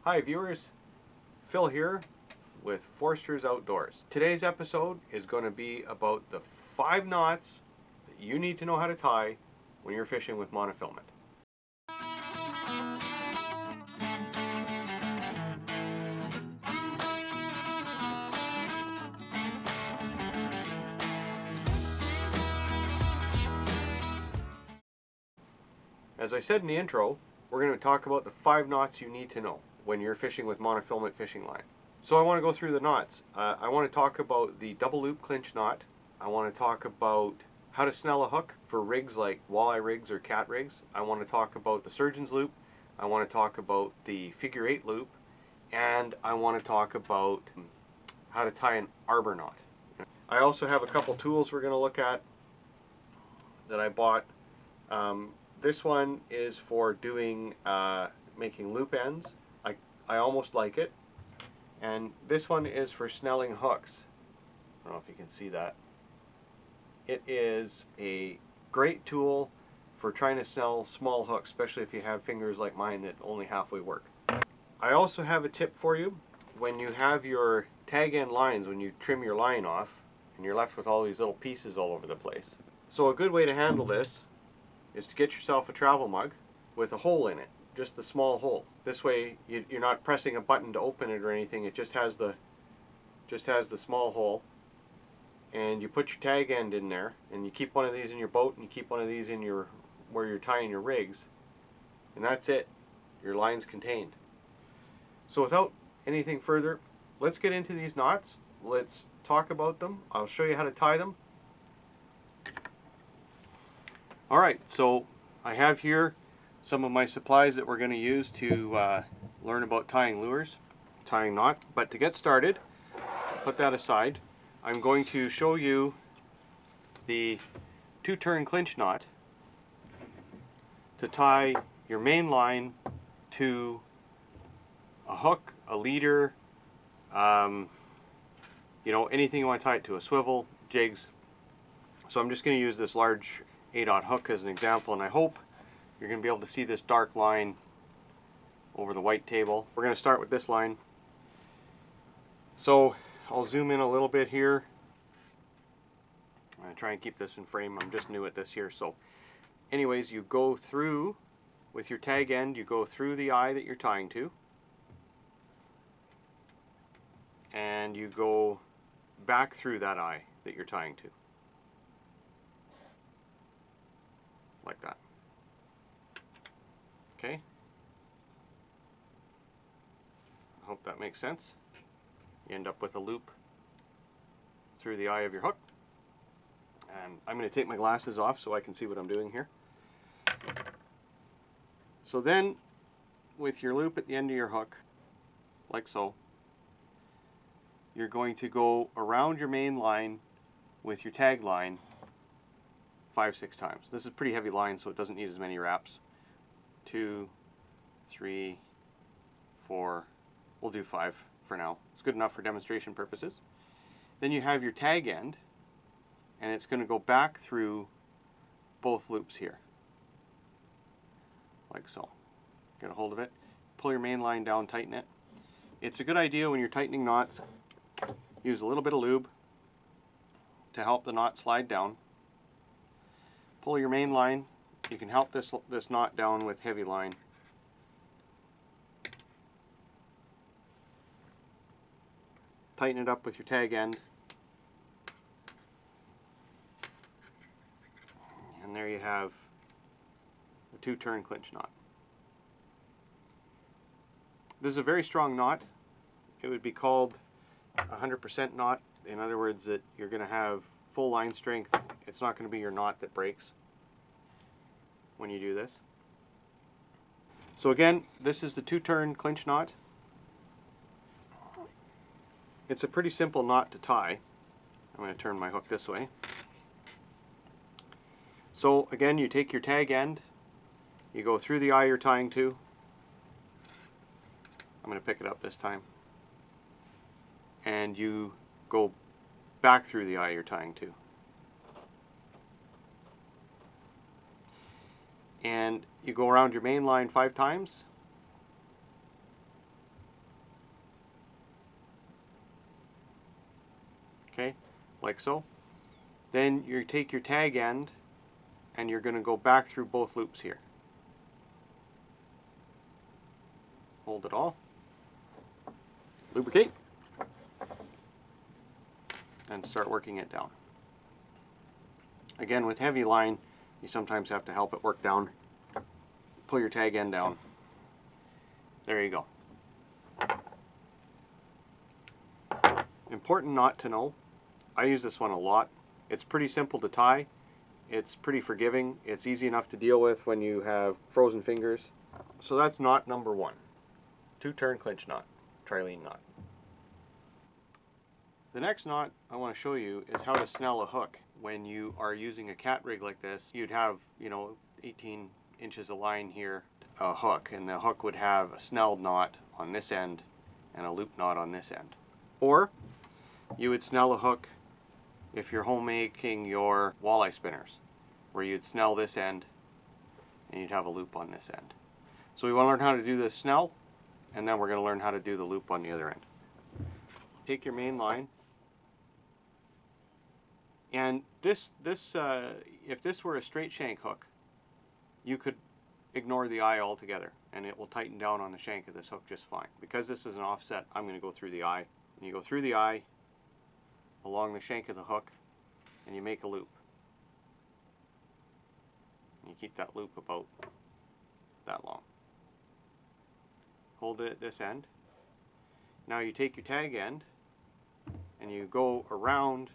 Hi viewers, Phil here with Forster's Outdoors. Today's episode is going to be about the 5 knots that you need to know how to tie when you're fishing with monofilament. As I said in the intro, we're going to talk about the 5 knots you need to know when you're fishing with monofilament fishing line. So I want to go through the knots. I want to talk about the double loop clinch knot. I want to talk about how to snell a hook for rigs like walleye rigs or cat rigs. I want to talk about the surgeon's loop. I want to talk about the figure 8 loop. And I want to talk about how to tie an arbor knot. I also have a couple tools we're going to look at that I bought. This one is for doing making loop ends. I almost like it. And this one is for snelling hooks. I don't know if you can see that. It is a great tool for trying to snell small hooks, especially if you have fingers like mine that only halfway work. I also have a tip for you. When you have your tag end lines, when you trim your line off, and you're left with all these little pieces all over the place. So a good way to handle this is to get yourself a travel mug with a hole in it. Just the small hole. This way you're not pressing a button to open it or anything. It just has the small hole, and you put your tag end in there, and you keep one of these in your boat, and you keep one of these in your where you're tying your rigs, and that's it. Your line's contained. So without anything further, let's get into these knots. Let's talk about them. I'll show you how to tie them. All right, so I have here some of my supplies that we're going to use to learn about tying lures, tying knots. But to get started, put that aside, I'm going to show you the 2-turn clinch knot to tie your main line to a hook, a leader, anything you want to tie it to, a swivel, jigs. So I'm just going to use this large 8/0 hook as an example, and I hope you're going to be able to see this dark line over the white table. We're going to start with this line. So I'll zoom in a little bit here. I'm going to try and keep this in frame. I'm just new at this here. So anyways, you go through with your tag end, you go through the eye that you're tying to, and you go back through that eye that you're tying to. Like that. Okay? I hope that makes sense. You end up with a loop through the eye of your hook. And I'm going to take my glasses off so I can see what I'm doing here. So then, with your loop at the end of your hook, like so, you're going to go around your main line with your tag line 5-6 times. This is a pretty heavy line, so it doesn't need as many wraps. 2, 3, 4, we'll do 5 for now. It's good enough for demonstration purposes. Then you have your tag end, and it's going to go back through both loops here. Like so. Get a hold of it. Pull your main line down, tighten it. It's a good idea when you're tightening knots, use a little bit of lube to help the knot slide down. Pull your main line. You can help this knot down with heavy line. Tighten it up with your tag end. And there you have a 2-turn clinch knot. This is a very strong knot. It would be called a 100% knot. In other words, that you're going to have full line strength. It's not going to be your knot that breaks when you do this. So again, this is the 2-turn clinch knot. It's a pretty simple knot to tie. I'm going to turn my hook this way. So again, you take your tag end, you go through the eye you're tying to. I'm going to pick it up this time. And you go back through the eye you're tying to. And you go around your main line 5 times. okay, like so. Then you take your tag end and you're going to go back through both loops here. Hold it all, lubricate, and start working it down. Again, with heavy line, you sometimes have to help it work down. Pull your tag end down. There you go. Important knot to know. I use this one a lot. It's pretty simple to tie. It's pretty forgiving. It's easy enough to deal with when you have frozen fingers. So that's knot number 1. 2-turn clinch knot, trilene knot. The next knot I want to show you is how to snell a hook. When you are using a cat rig like this, you'd have, 18 inches of line here, a hook, and the hook would have a snelled knot on this end and a loop knot on this end. Or you would snell a hook if you're homemaking your walleye spinners, where you'd snell this end and you'd have a loop on this end. So we want to learn how to do this snell, and then we're going to learn how to do the loop on the other end. Take your main line, and if this were a straight shank hook, you could ignore the eye altogether and it will tighten down on the shank of this hook just fine. Because this is an offset, I'm going to go through the eye. And you go through the eye along the shank of the hook and you make a loop. And you keep that loop about that long. Hold it at this end. Now you take your tag end and you go around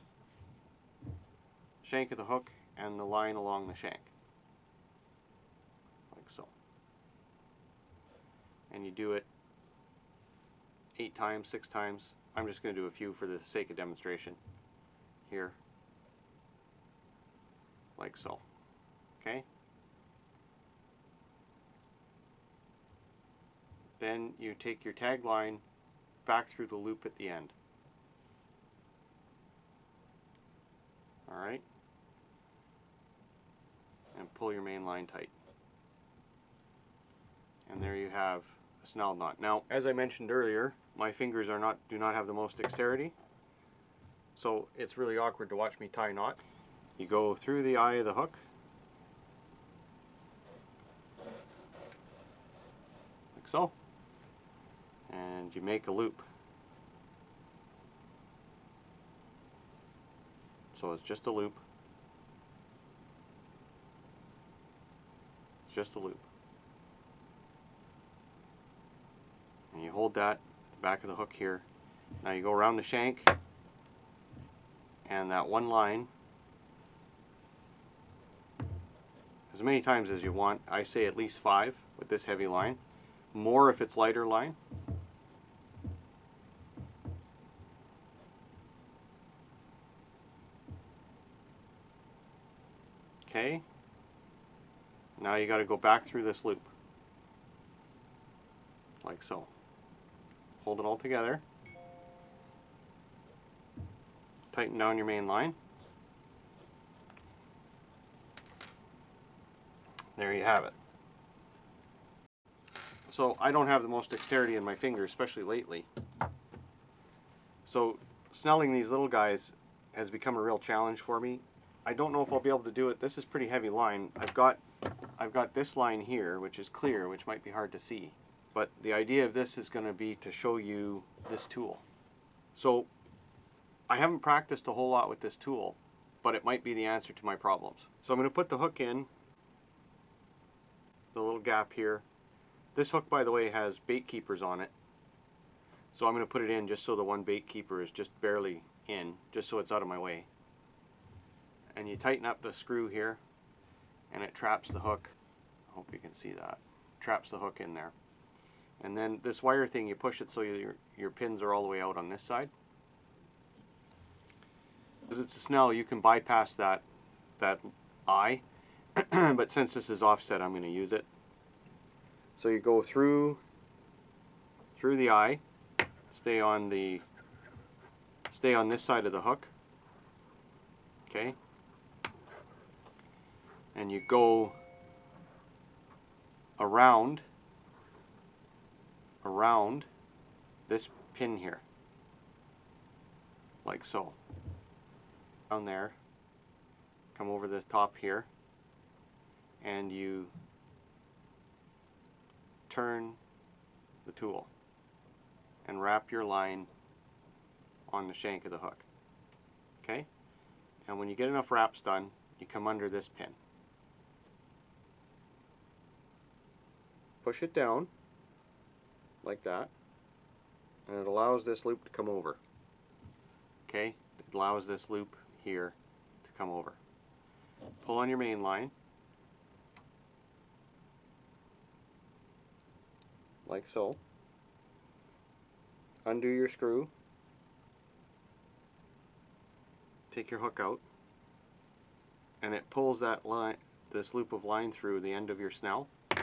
shank of the hook and the line along the shank, like so. And you do it 8 times, 6 times. I'm just going to do a few for the sake of demonstration here, like so. Okay? Then you take your tag line back through the loop at the end. Alright? And pull your main line tight. And there you have a snelled knot. Now, as I mentioned earlier, my fingers do not have the most dexterity, so it's really awkward to watch me tie a knot. You go through the eye of the hook, like so, and you make a loop. So it's just a loop. It's just a loop. And you hold that, the back of the hook here. Now you go around the shank, and that one line, as many times as you want. I say at least 5 with this heavy line. More if it's lighter line. Okay. Now you got to go back through this loop, like so. Hold it all together. Tighten down your main line. There you have it. So I don't have the most dexterity in my fingers, especially lately. So snelling these little guys has become a real challenge for me. I don't know if I'll be able to do it. This is pretty heavy line. I've got this line here, which is clear, which might be hard to see. But the idea of this is going to be to show you this tool. So I haven't practiced a whole lot with this tool, but it might be the answer to my problems. So I'm going to put the hook in the little gap here. This hook, by the way, has bait keepers on it. So I'm going to put it in just so the one bait keeper is just barely in, just so it's out of my way. And you tighten up the screw here, and it traps the hook. I hope you can see that. Traps the hook in there. And then this wire thing, you push it so your pins are all the way out on this side. Because it's a Snell, you can bypass that eye, but since this is offset, I'm going to use it. So you go through the eye, stay on this side of the hook, okay, and you go around this pin here, like so. down there, come over the top here, and you turn the tool and wrap your line on the shank of the hook. Okay? And when you get enough wraps done, you come under this pin. Push it down like that, and it allows this loop to come over. Okay? It allows this loop here to come over. Pull on your main line like so. Undo your screw. Take your hook out, and it pulls that line, this loop of line through the end of your snell, and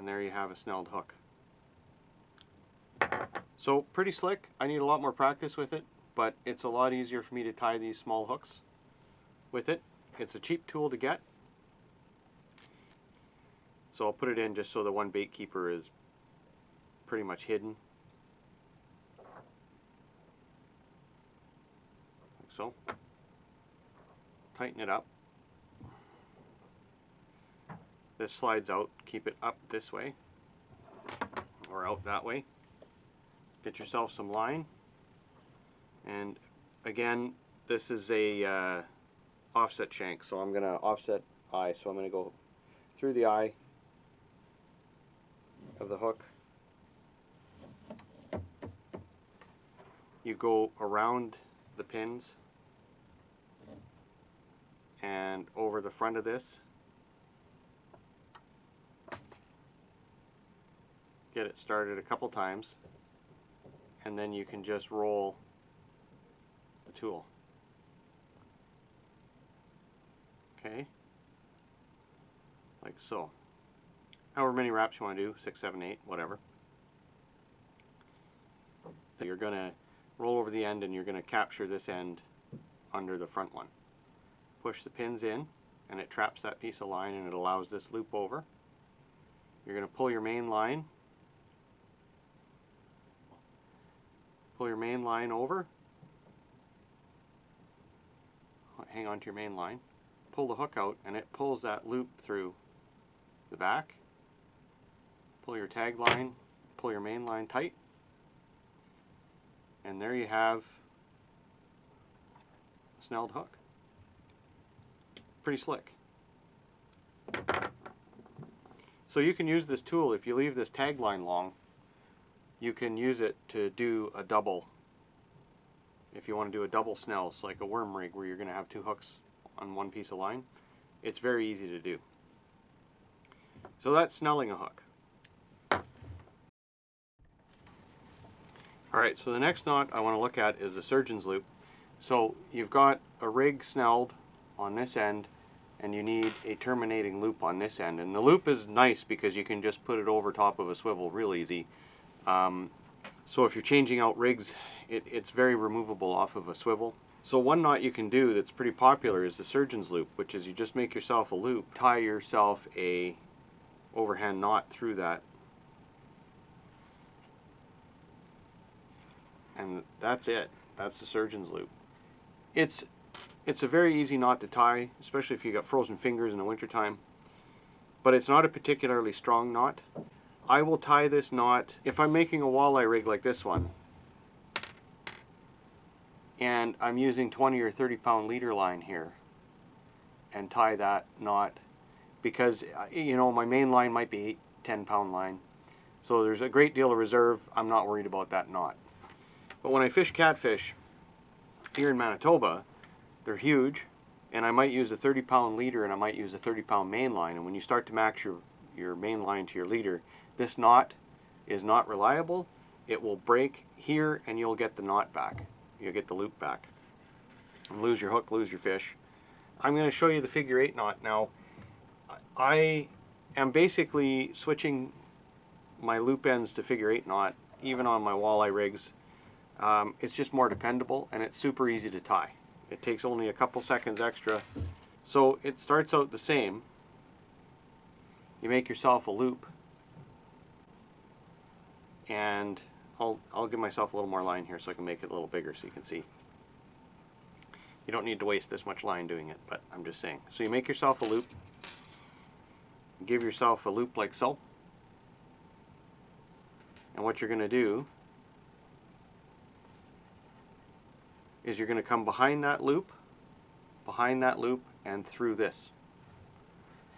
there you have a snelled hook. So pretty slick. I need a lot more practice with it, but it's a lot easier for me to tie these small hooks with it. It's a cheap tool to get, so I'll put it in just so the one bait keeper is pretty much hidden. Like so. Tighten it up. This slides out. Keep it up this way or out that way. Get yourself some line, and again, this is a offset shank, so I'm going to offset eye, so I'm going to go through the eye of the hook. You go around the pins and over the front of this. Get it started a couple times, and then you can just roll the tool. Okay, like so. However many wraps you want to do, 6, 7, 8, whatever. You're going to roll over the end, and you're going to capture this end under the front one. Push the pins in, and it traps that piece of line, and it allows this loop over. You're going to pull your main line. Pull your main line over. Hang on to your main line. Pull the hook out, and it pulls that loop through the back. Pull your tag line, pull your main line tight, and there you have a snelled hook. Pretty slick. So you can use this tool, if you leave this tag line long, you can use it to do a double. If you want to do a double snell, so like a worm rig where you're going to have 2 hooks on one piece of line, it's very easy to do. So that's snelling a hook. Alright, so the next knot I want to look at is the surgeon's loop. So you've got a rig snelled on this end, and you need a terminating loop on this end. And the loop is nice because you can just put it over top of a swivel real easy. So if you're changing out rigs, it's very removable off of a swivel. So one knot you can do that's pretty popular is the surgeon's loop, which is you just make yourself a loop, tie yourself a overhand knot through that, and that's it. That's the surgeon's loop. It's a very easy knot to tie, especially if you got frozen fingers in the wintertime, but it's not a particularly strong knot. I will tie this knot if I'm making a walleye rig like this one, and I'm using 20 or 30 pound leader line here, and tie that knot, because you know my main line might be 8-10 pound line, so there's a great deal of reserve. I'm not worried about that knot. But when I fish catfish here in Manitoba, they're huge, and I might use a 30 pound leader and I might use a 30 pound main line, and when you start to max your main line to your leader, this knot is not reliable. It will break here and you'll get the knot back. You'll get the loop back. And lose your hook, lose your fish. I'm going to show you the figure 8 knot now. I am basically switching my loop ends to figure 8 knot, even on my walleye rigs. It's just more dependable, and it's super easy to tie. It takes only a couple seconds extra. So it starts out the same. You make yourself a loop, and I'll give myself a little more line here so I can make it a little bigger so you can see. You don't need to waste this much line doing it, but I'm just saying. So you make yourself a loop. Give yourself a loop like so. And what you're going to do is you're going to come behind that loop, and through this.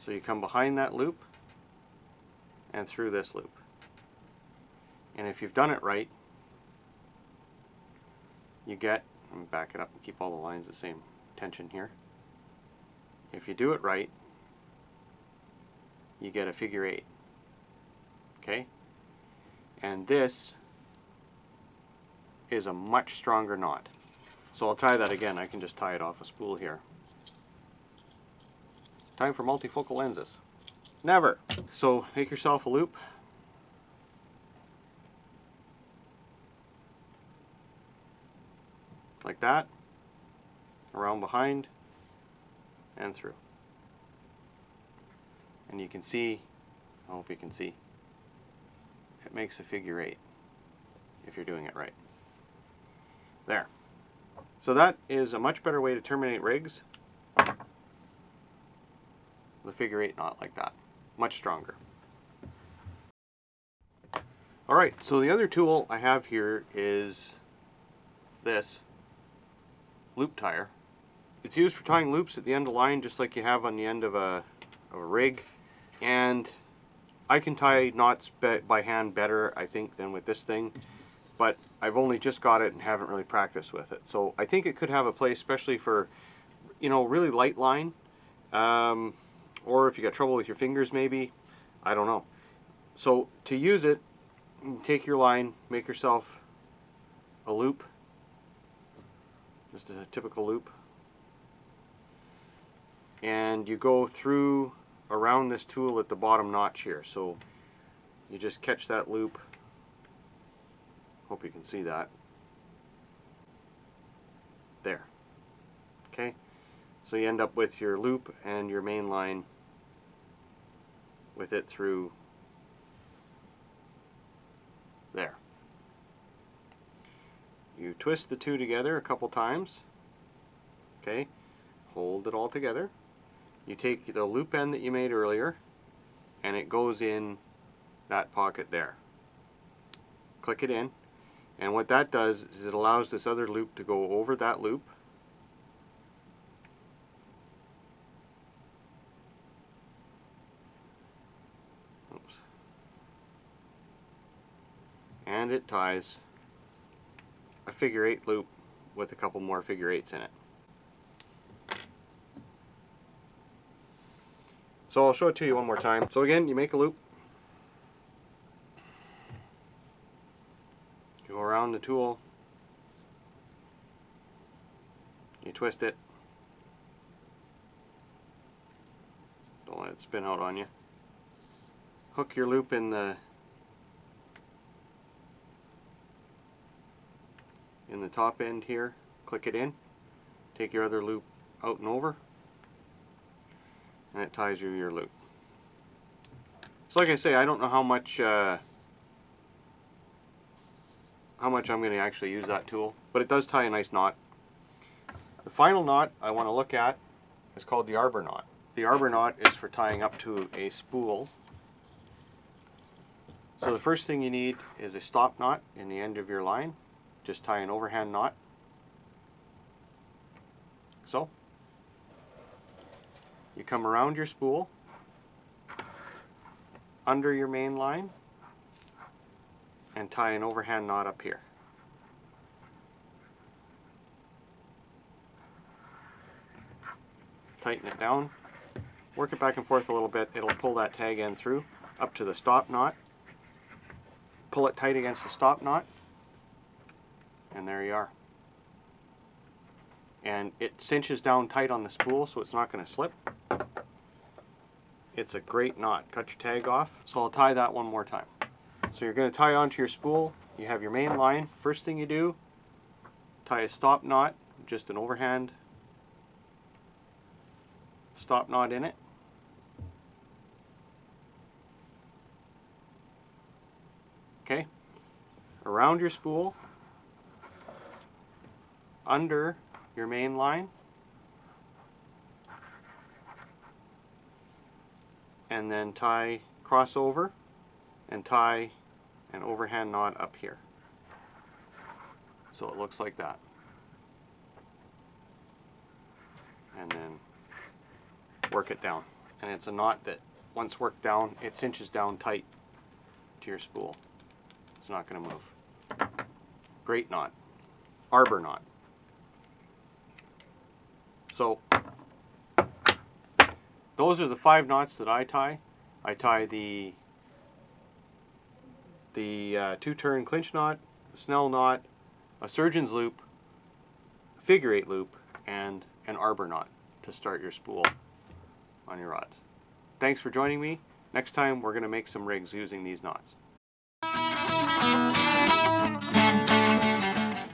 So you come behind that loop and through this loop. And if you've done it right, you get, let me back it up and keep all the lines the same tension here. If you do it right, you get a figure 8. Okay? And this is a much stronger knot. So I'll tie that again. I can just tie it off a spool here. Time for multifocal lenses. Never! So make yourself a loop. Like that. Around behind and through. And you can see, I hope you can see, it makes a figure 8 if you're doing it right. There. So that is a much better way to terminate rigs. The figure 8 knot like that. Much stronger. Alright, so the other tool I have here is this loop tire. It's used for tying loops at the end of the line just like you have on the end of a rig. And I can tie knots by hand better, I think, than with this thing. But I've only just got it and haven't really practiced with it. So I think it could have a place, especially for, you know, really light line. Or if you got trouble with your fingers maybe. I don't know. So to use it, take your line, make yourself a loop. Just a typical loop. And you go through around this tool at the bottom notch here. So you just catch that loop. Hope you can see that. There. Okay? So you end up with your loop and your main line with it through there. You twist the two together a couple times. Okay? Hold it all together. You take the loop end that you made earlier and it goes in that pocket there. Click it in. And what that does is it allows this other loop to go over that loop. Oops. And it ties a figure 8 loop with a couple more figure 8s in it. So I'll show it to you one more time. So again, you make a loop. You go around the tool. You twist it. Don't let it spin out on you. Hook your loop in the top end here. Click it in. Take your other loop out and over. And it ties you your loop. So like I say, I don't know how much I'm going to actually use that tool, but it does tie a nice knot. The final knot I want to look at is called the arbor knot. The arbor knot is for tying up to a spool. So the first thing you need is a stop knot in the end of your line. Just tie an overhand knot. So you come around your spool, under your main line, and tie an overhand knot up here. Tighten it down, work it back and forth a little bit. It'll pull that tag end through up to the stop knot. Pull it tight against the stop knot, and there you are. And it cinches down tight on the spool so it's not going to slip. It's a great knot. Cut your tag off. So I'll tie that one more time. So you're going to tie onto your spool. You have your main line. First thing you do, tie a stop knot, just an overhand stop knot in it. Okay. Around around your spool, under your main line, and then tie, cross over, and tie an overhand knot up here. So it looks like that. And then work it down. And it's a knot that, once worked down, it cinches down tight to your spool. It's not going to move. Great knot. Arbor knot. So those are the 5 knots that I tie. I tie the 2-turn clinch knot, the snell knot, a surgeon's loop, a figure 8 loop, and an arbor knot to start your spool on your rods. Thanks for joining me. Next time we're going to make some rigs using these knots.